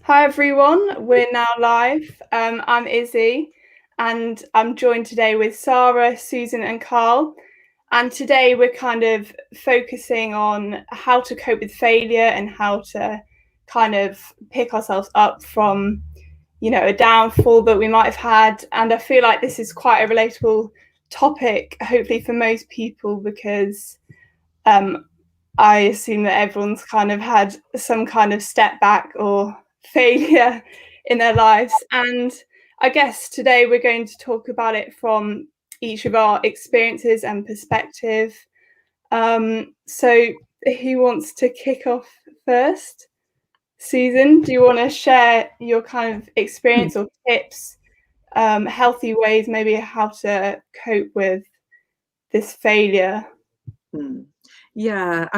Hi everyone, we're now live. I'm Izzy and I'm joined today with Sarah, Susan, and Carl. And today we're kind of focusing on how to cope with failure and how to kind of pick ourselves up from, a downfall that we might have had. And I feel like this is quite a relatable topic, hopefully, for most people, because um, I assume that everyone's kind of had some kind of step back or failure in their lives. And I guess today we're going to talk about it from each of our experiences and perspective. So who wants to kick off first? Susan, do you want to share your kind of experience or tips, healthy ways, maybe how to cope with this failure? Yeah,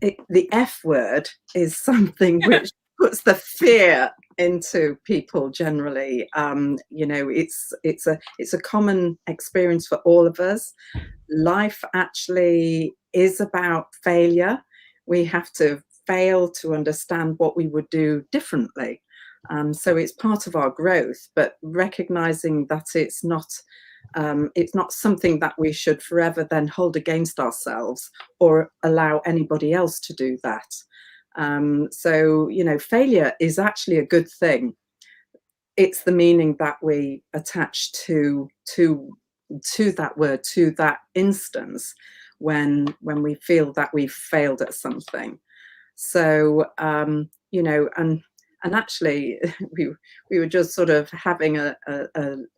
the F word is something which puts the fear into people generally. It's a common experience for all of us. Life actually is about failure. We have to fail to understand what we would do differently. So it's part of our growth, but recognizing that it's not something that we should forever then hold against ourselves or allow anybody else to do that. Failure is actually a good thing. It's the meaning that we attach to that word, to that instance, when we feel that we've failed at something. So and actually we were just sort of having a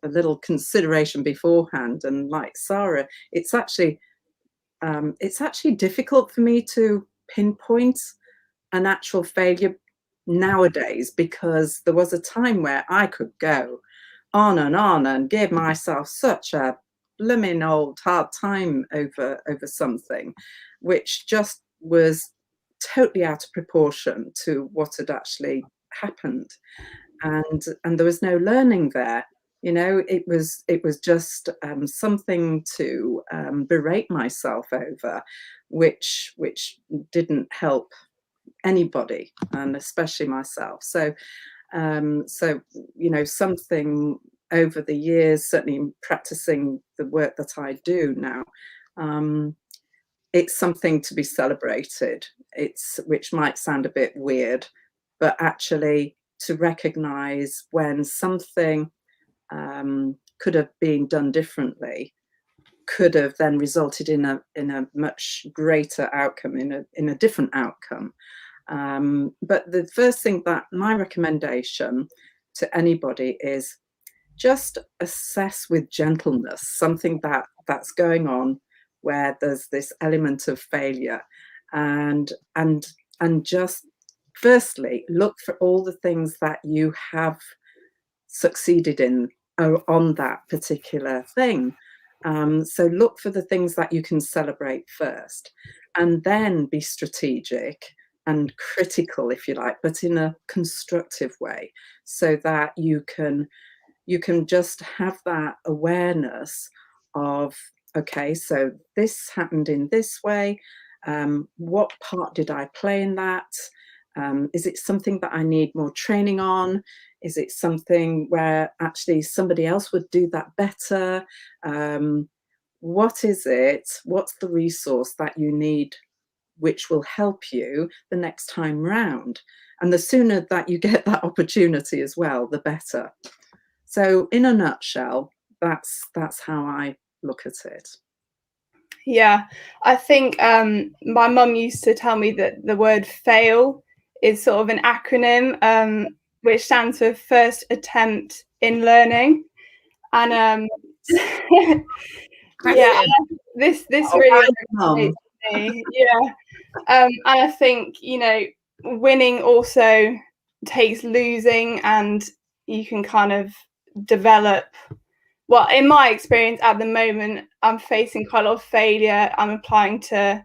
little consideration beforehand, and like Sarah, it's actually difficult for me to pinpoint an actual failure nowadays, because there was a time where I could go on and give myself such a blooming old hard time over something which just was totally out of proportion to what had actually happened, and there was no learning there. It was just something to berate myself over, which didn't help anybody, and especially myself. Something over the years, certainly practicing the work that I do now, it's something to be celebrated. Which might sound a bit weird, but actually to recognize when something could have been done differently, could have then resulted in a much greater outcome, in a different outcome. But the first thing, that my recommendation to anybody, is just assess with gentleness something that's going on where there's this element of failure, and just firstly look for all the things that you have succeeded in on that particular thing. So look for the things that you can celebrate first, and then be strategic and critical, if you like, but in a constructive way, so that you can just have that awareness of, okay, so this happened in this way. What part did I play in that? Is it something that I need more training on? Is it something where actually somebody else would do that better? What is it? What's the resource that you need, which will help you the next time round? And the sooner that you get that opportunity as well, the better. So in a nutshell, that's how I look at it. Yeah, I think my mum used to tell me that the word fail is sort of an acronym, which stands for first attempt in learning. And yeah, this really resonates with me. Yeah. And I think, winning also takes losing, and you can kind of develop. Well, in my experience at the moment, I'm facing quite a lot of failure. I'm applying to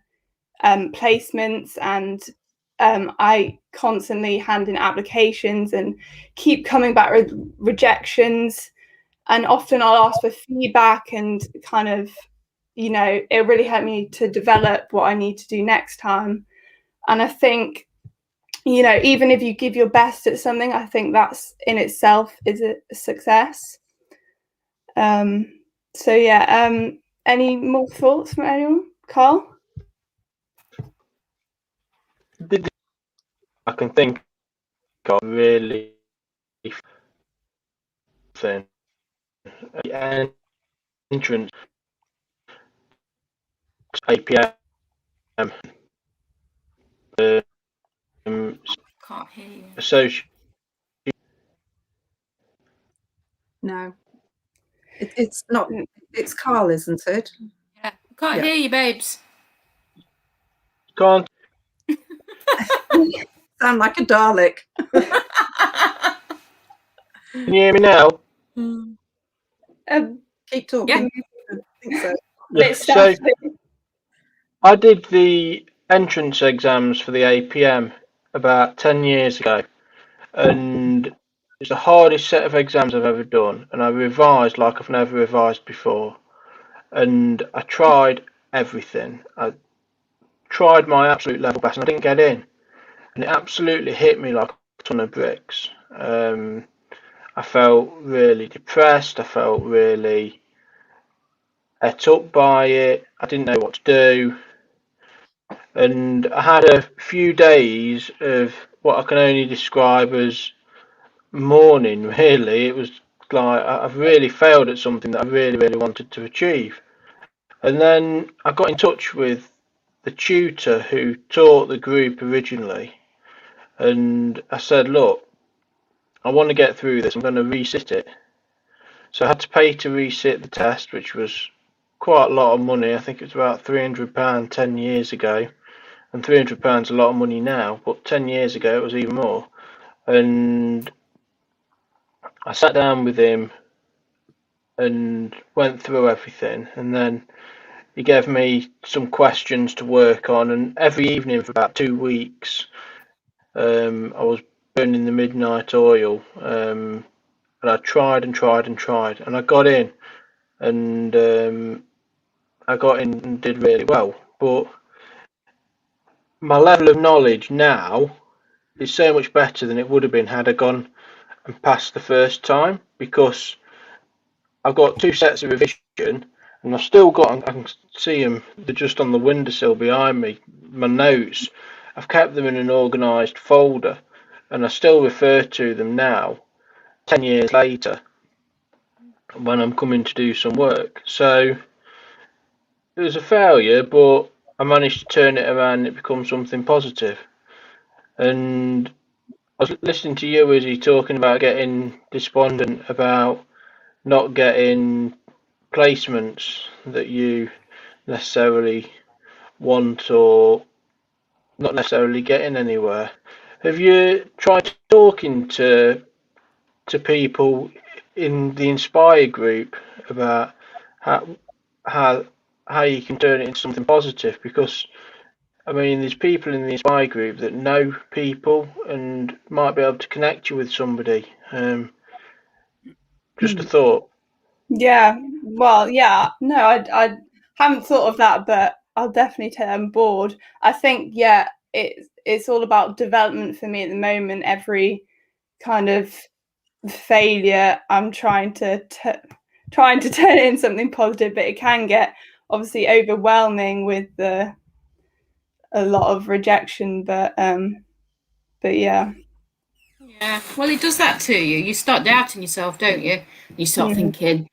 placements, and I constantly hand in applications and keep coming back with rejections. And often I'll ask for feedback and kind of, it really helped me to develop what I need to do next time. And I think you know, even if you give your best at something, I think that's in itself is a success. So yeah, any more thoughts from anyone? Carl? I can think of really thing. The entrance APM Can't hear you. associate. No, it's not. It's Carl, isn't it? Yeah, can't hear you, babes. Can't Sound like a Dalek. Can you hear me now? Keep talking. Yeah. I think so. Yeah, so I did the entrance exams for the APM about 10 years ago, and it's the hardest set of exams I've ever done, and I revised like I've never revised before, and I tried everything. I tried my absolute level best, and I didn't get in, and it absolutely hit me like a ton of bricks. I felt really depressed. I felt really ate up by it. I didn't know what to do. And I had a few days of what I can only describe as mourning, really. It was like I've really failed at something that I really, really wanted to achieve. And then I got in touch with the tutor who taught the group originally. And I said, look, I want to get through this. I'm going to resit it. So I had to pay to resit the test, which was quite a lot of money. I think it was about £300 10 years ago. And £300 a lot of money now, but 10 years ago it was even more. And I sat down with him and went through everything, and then he gave me some questions to work on, and every evening for about 2 weeks I was burning the midnight oil, and I tried and tried and tried, and I got in, and I got in and did really well. But my level of knowledge now is so much better than it would have been had I gone and passed the first time, because I've got 2 sets of revision, and I've still got, I can see them, they're just on the windowsill behind me, my notes. I've kept them in an organised folder, and I still refer to them now, 10 years later, when I'm coming to do some work. So it was a failure, but I managed to turn it around and it becomes something positive. And I was listening to you, Izzy, talking about getting despondent about not getting placements that you necessarily want, or not necessarily getting anywhere. Have you tried talking to people in the Inspire group about how you can turn it into something positive? Because I mean, there's people in the Inspire group that know people and might be able to connect you with somebody. Just a thought. Yeah, well, yeah, no, I haven't thought of that, but I'll definitely take on board. I think, yeah, it's all about development for me at the moment. Every kind of failure, I'm trying to turn it into something positive, but it can get obviously overwhelming with a lot of rejection. But yeah. Yeah, well, it does that to you. You start doubting yourself, don't you? You start thinking,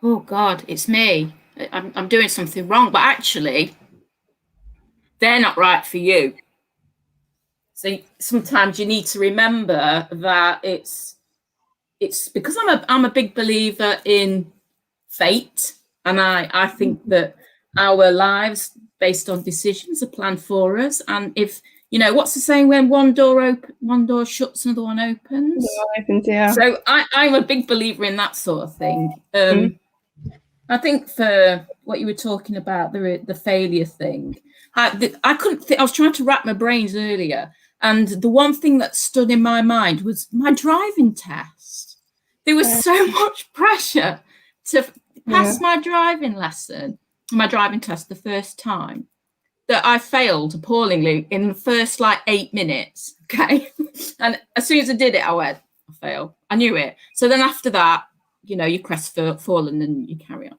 "Oh God, it's me. I'm doing something wrong." But actually, they're not right for you. So sometimes you need to remember that it's because I'm a big believer in fate, and I think that our lives based on decisions are planned for us. And if you know what's the saying, when one door shuts, another one opens. Yeah. So I'm a big believer in that sort of thing. I think for what you were talking about, the failure thing, I couldn't think. I was trying to wrap my brains earlier, and the one thing that stood in my mind was my driving test. There was so much pressure to pass my driving test the first time. that I failed appallingly in the first like 8 minutes. Okay. And as soon as I did it, I went, I failed. I knew it. So then after that, you know, you crestfallen and you carry on.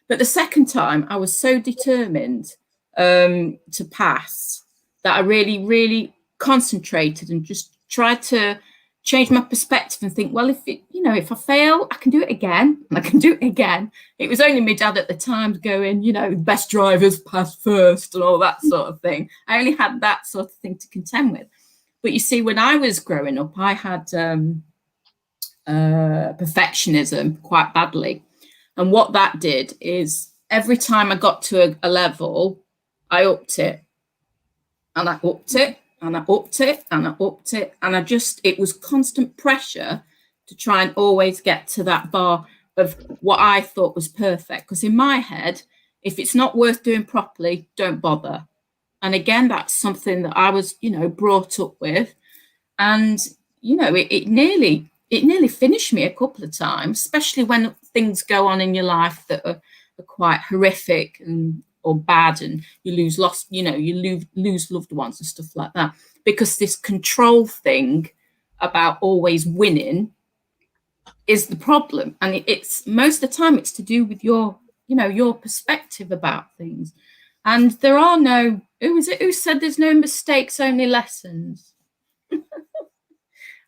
But the second time, I was so determined to pass that I really, really concentrated and just tried to change my perspective and think, well, if I fail, I can do it again. And I can do it again. It was only my dad at the time going, you know, best drivers pass first and all that sort of thing. I only had that sort of thing to contend with. But you see, when I was growing up, I had perfectionism quite badly. And what that did is every time I got to a level, I upped it. And I upped it. And I upped it and I upped it. And it was constant pressure to try and always get to that bar of what I thought was perfect. Because in my head, if it's not worth doing properly, don't bother. And again, that's something that I was, you know, brought up with. And, you know, it nearly finished me a couple of times, especially when things go on in your life that are quite horrific or bad, and you lose loved ones and stuff like that, because this control thing about always winning is the problem. And it's most of the time it's to do with your perspective about things. And there are no, who said there's no mistakes, only lessons?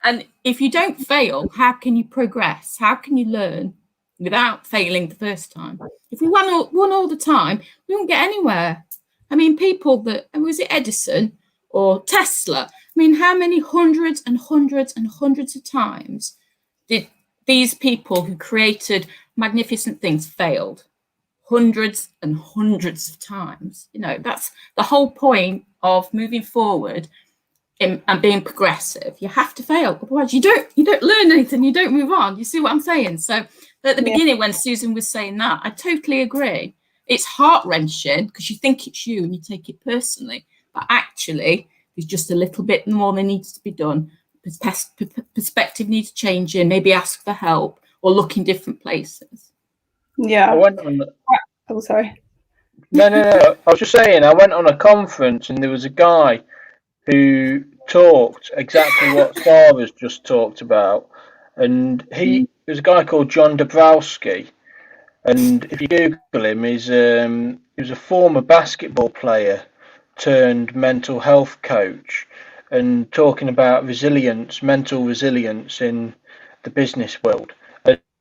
And if you don't fail, how can you progress? How can you learn without failing the first time? If we won all the time, we won't get anywhere. I mean, people was it Edison or Tesla? I mean, how many hundreds and hundreds and hundreds of times did these people who created magnificent things failed? Hundreds and hundreds of times. You know, that's the whole point of moving forward and being progressive. You have to fail, otherwise you don't learn anything, you don't move on. You see what I'm saying? So at the beginning, when Susan was saying that, I totally agree. It's heart-wrenching because you think it's you and you take it personally, but actually there's just a little bit more that needs to be done. Perspective needs changing, maybe ask for help or look in different places. Yeah. Oh, sorry. No. I was just saying, I went on a conference and there was a guy who talked exactly what Sarah's just talked about. And he was a guy called John Dabrowski. And if you Google him, he was a former basketball player turned mental health coach, and talking about mental resilience in the business world.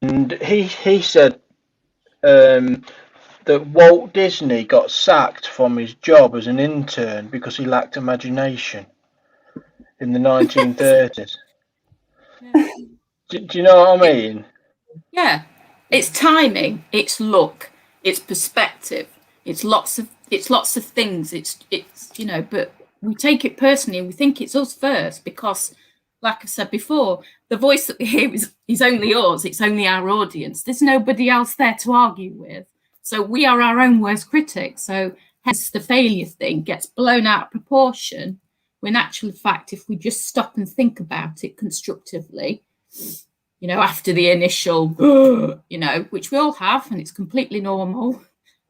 And he said that Walt Disney got sacked from his job as an intern because he lacked imagination in the 1930s. Yeah. Do you know what I mean? Yeah, it's timing, it's luck, it's perspective, it's lots of things. It's you know, but we take it personally and we think it's us first because, like I said before, the voice that we hear is only us. It's only our audience. There's nobody else there to argue with. So we are our own worst critics. So hence the failure thing gets blown out of proportion. When actual fact, if we just stop and think about it constructively, you know, after the initial, you know, which we all have, and it's completely normal.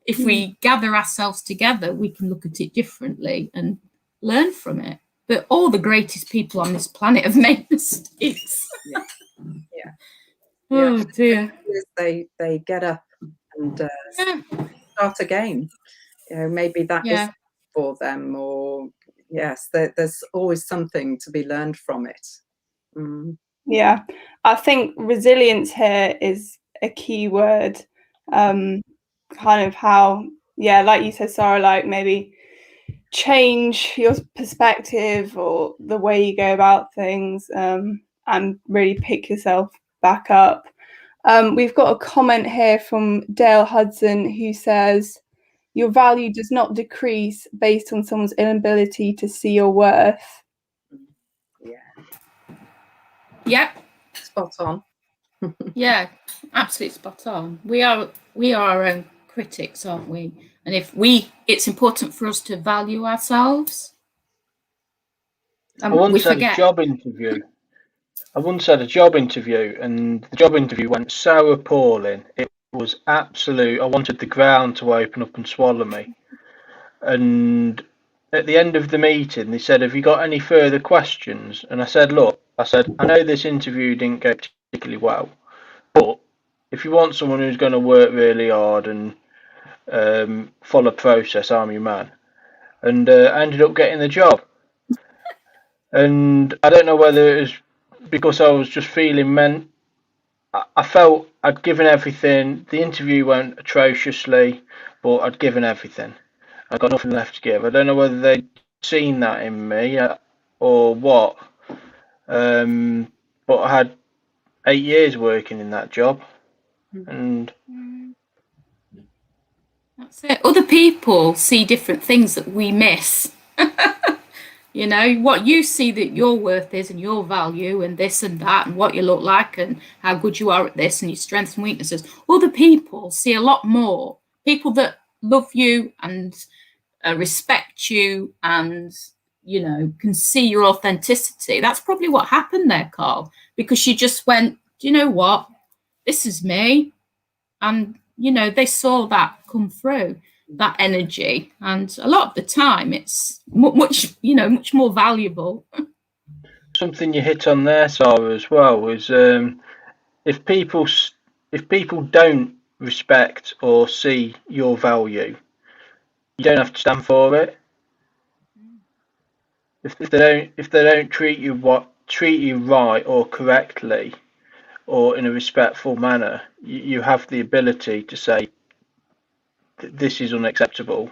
If we gather ourselves together, we can look at it differently and learn from it. But all the greatest people on this planet have made mistakes. Yeah. Oh dear. They get up and start again. You know, maybe that is for them, or yes, there's always something to be learned from it. Yeah, I think resilience here is a key word. Kind of how, like you said, Sarah, like maybe change your perspective or the way you go about things, and really pick yourself back up. We've got a comment here from Dale Hudson who says, your value does not decrease based on someone's inability to see your worth. Yep. Spot on. Yeah, absolutely spot on. We are our own critics, aren't we? And it's important for us to value ourselves. I once had a job interview. And the job interview went so appalling. It was absolute. I wanted the ground to open up and swallow me. And at the end of the meeting, they said, "Have you got any further questions?" And I said, "Look, I know this interview didn't go particularly well, but if you want someone who's going to work really hard and follow process, I'm your man." And I ended up getting the job. And I don't know whether it was because I was just feeling I felt I'd given everything. The interview went atrociously, but I'd given everything. I got nothing left to give. I don't know whether they'd seen that in me or what. But I had 8 years working in that job, and That's it. Other people see different things that we miss. You know, what you see that your worth is and your value and this and that and what you look like and how good you are at this and your strengths and weaknesses. Other people see a lot more. People that love you and respect you and, you know, can see your authenticity. That's probably what happened there, Carl, because she just went, do you know what? This is me. And, you know, they saw that come through, that energy. And a lot of the time it's much, you know, much more valuable. something you hit on there, Sarah, as well, is if people don't respect or see your value, you don't have to stand for it. If they don't treat you right or correctly or in a respectful manner, you have the ability to say, this is unacceptable.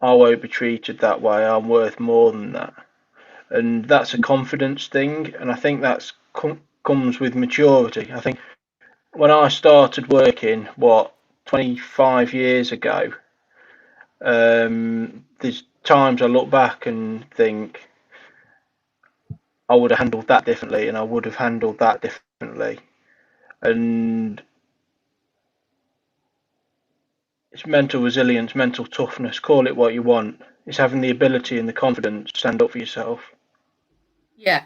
I won't be treated that way. I'm worth more than that. And that's a confidence thing. And I think that's comes with maturity. I think when I started working, 25 years ago, there's times I look back and think I would have handled that differently and I would have handled that differently. And it's mental resilience, mental toughness, call it what you want. It's having the ability and the confidence to stand up for yourself. Yeah.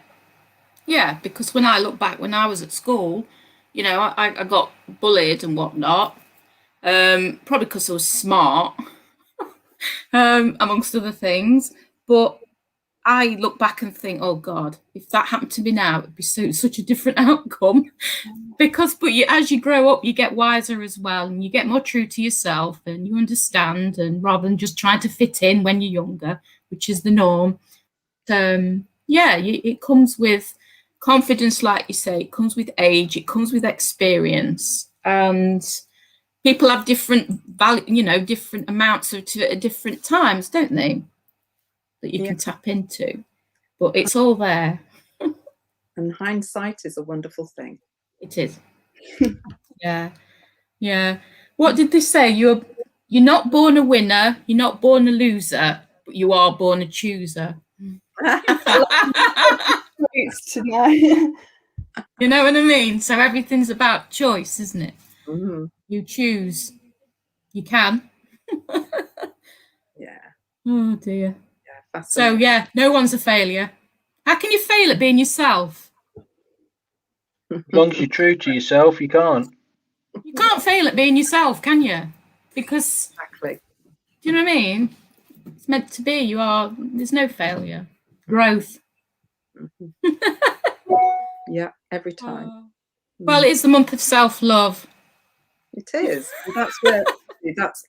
Yeah, because when I look back, when I was at school, you know, I got bullied and whatnot, probably because I was smart, amongst other things. But I look back and think, oh God, if that happened to me now, it'd be such a different outcome. But as you grow up, you get wiser as well, and you get more true to yourself, and you understand, and rather than just trying to fit in when you're younger, which is the norm. It comes with confidence, like you say. It comes with age. It comes with experience, and people have different value, you know, different amounts of to at different times, don't they? That you can tap into, but it's all there. And hindsight is a wonderful thing. It is. Yeah. What did they say? You're not born a winner. You're not born a loser, but you are born a chooser. It's to know. You know what I mean? So everything's about choice, isn't it? Mm-hmm. You choose. You can. Yeah. Oh dear. Yeah. So no one's a failure. How can you fail at being yourself? As long as you're true to yourself, you can't. You can't fail at being yourself, can you? Because Exactly. do you know what I mean? It's meant to be. There's no failure. Growth. Mm-hmm. Yeah, every time. Well, it's the month of self-love. It is. That's where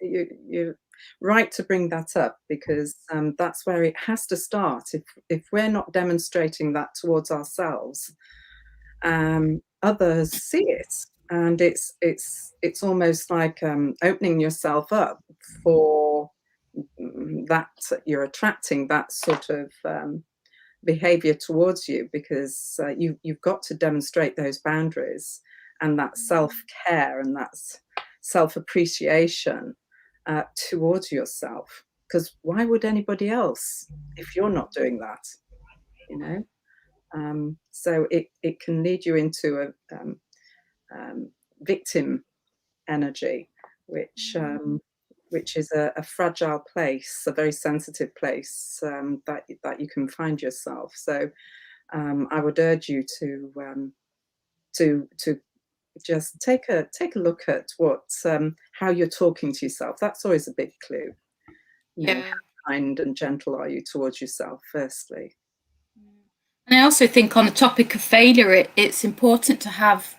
you're right to bring that up, because that's where it has to start. If we're not demonstrating that towards ourselves, others see it, and it's almost like opening yourself up for that. You're attracting that sort of behavior towards you, because you've got to demonstrate those boundaries and that self-care and that self-appreciation towards yourself, because why would anybody else if you're not doing that, you know? So it can lead you into a victim energy, which is a fragile place, a very sensitive place that you can find yourself. So I would urge you to just take a look at what how you're talking to yourself. That's always a big clue. You know, kind and gentle are you towards yourself, firstly? And I also think on the topic of failure, it's important to have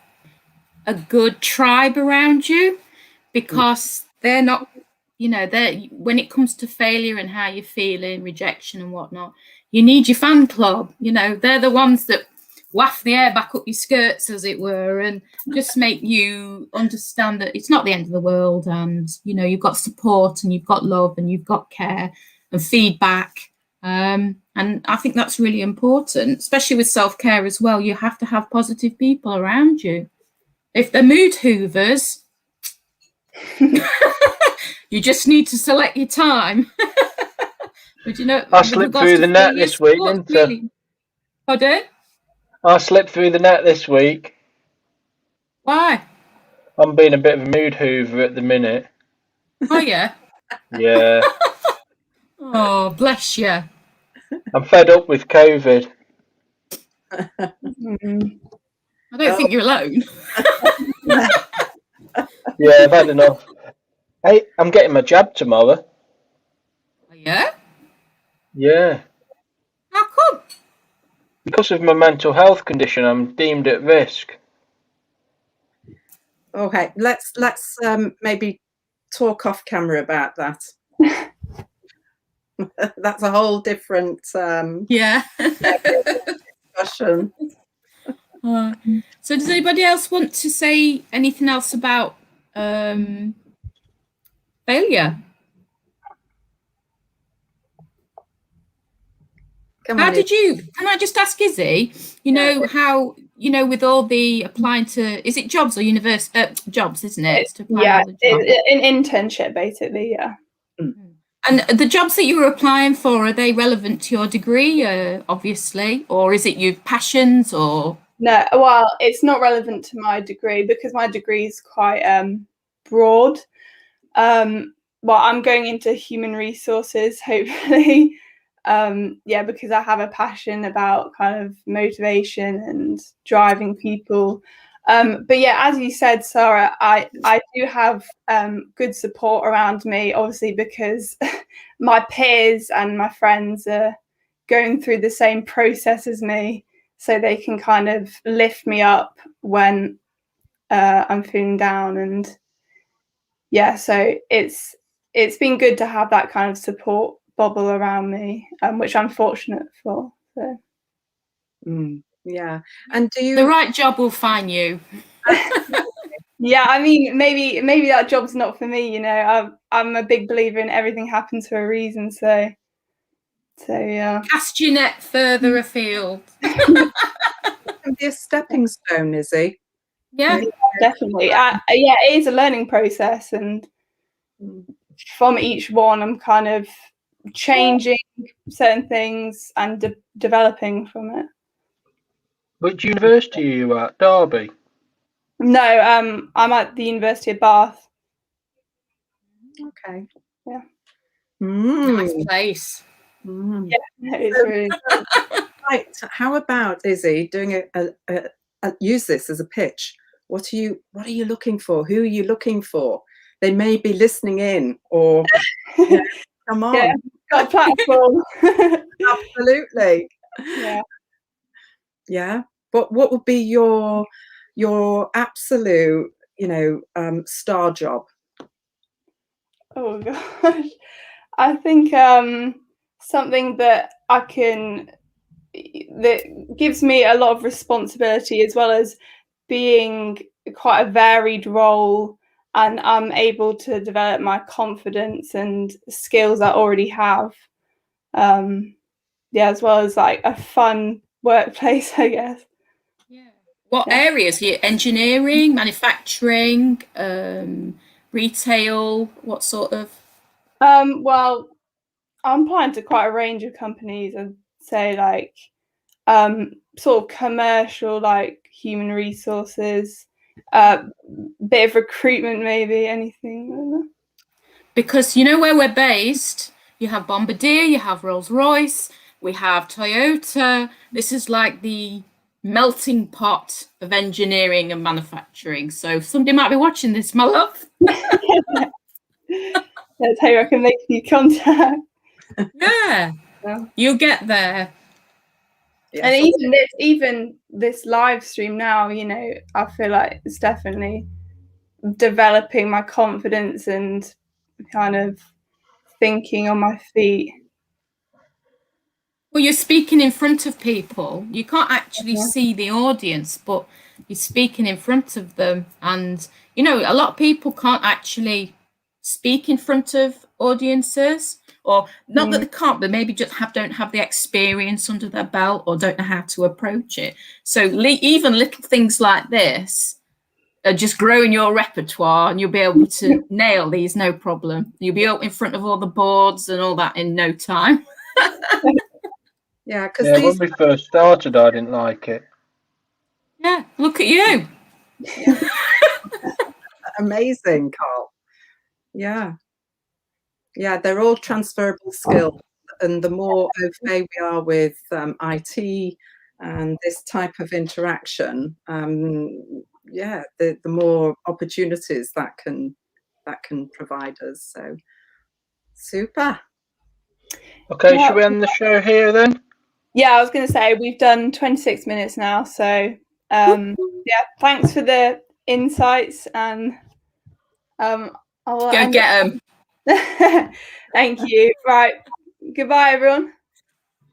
a good tribe around you, because they're not, they're, when it comes to failure and how you're feeling, rejection and whatnot, you need your fan club. They're the ones that waft the air back up your skirts, as it were, and just make you understand that it's not the end of the world, and you've got support and you've got love and you've got care and feedback. And I think that's really important, especially with self-care as well. You have to have positive people around you. If they're mood hoovers, you just need to select your time. But I slipped through the net this week, didn't I? Really... Pardon? I slipped through the net this week. Why? I'm being a bit of a mood hoover at the minute. Oh, yeah? Yeah. Oh, bless you. I'm fed up with COVID. I don't think you're alone. Yeah, I've had enough. Hey, I'm getting my jab tomorrow. Oh, yeah? Yeah. How come? Because of my mental health condition, I'm deemed at risk. Okay, let's maybe talk off camera about that. That's a whole different Yeah. discussion. So does anybody else want to say anything else about failure? Can I just ask Izzy, how, with all the applying to, is it jobs or jobs, isn't it? Yeah, an internship, basically, yeah. And the jobs that you were applying for, are they relevant to your degree, obviously, or is it your passions, or? No, well, it's not relevant to my degree because my degree is quite broad. Well, I'm going into human resources, hopefully. Because I have a passion about kind of motivation and driving people. But yeah, as you said, Sarah, I do have good support around me, obviously, because my peers and my friends are going through the same process as me, so they can kind of lift me up when I'm feeling down. And yeah, so it's been good to have that kind of support bubble around me, which I'm fortunate for. So. Yeah, and do you? The right job will find you. Yeah, I mean, maybe that job's not for me. I'm a big believer in everything happens for a reason. So yeah. Cast your net further afield. It can be a stepping stone, Izzy. Yeah, definitely. Yeah, it is a learning process, and from each one, I'm kind of changing certain things and developing from it. Which university are you at? Derby? No, I'm at the University of Bath. Okay. Yeah. nice place. Yeah, it's really right. How about, Izzy, doing use this as a pitch? What are you looking for? Who are you looking for? They may be listening in, or come on. Yeah, got a platform. Absolutely. Yeah. Yeah. But what would be your absolute, star job? Oh gosh, I think something that gives me a lot of responsibility, as well as being quite a varied role, and I'm able to develop my confidence and skills I already have. As well as like a fun workplace, I guess. Yeah. What areas here? Engineering, manufacturing, retail? What sort of? Well, I'm applying to quite a range of companies. I'd say like sort of commercial, like human resources, bit of recruitment, maybe anything. Because where we're based, you have Bombardier, you have Rolls-Royce, we have Toyota. This is like the melting pot of engineering and manufacturing. So somebody might be watching this, my love. That's how I can make the contact. Yeah, Yeah. you'll get there. Yeah. And even this live stream now, you know, I feel like it's definitely developing my confidence and kind of thinking on my feet. Well, you're speaking in front of people. You can't actually Yeah. see the audience, but you're speaking in front of them. And, you know, a lot of people can't actually speak in front of audiences, or not that they can't, but maybe just don't have the experience under their belt or don't know how to approach it. So even little things like this are just growing your repertoire, and you'll be able to nail these no problem. You'll be out in front of all the boards and all that in no time. Yeah, because Yeah, when we first started, I didn't like it. Yeah, look at you. amazing, Carl. Yeah. Yeah, they're all transferable skills. And the more au fait we are with IT and this type of interaction, yeah, the more opportunities that can provide us. So super. Okay, Yeah. should we end the show here then? Yeah, I was going to say we've done 26 minutes now, so yeah, thanks for the insights, and I'll Go end get them. it. Thank you. Right, goodbye, everyone.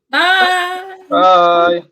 Bye. Bye.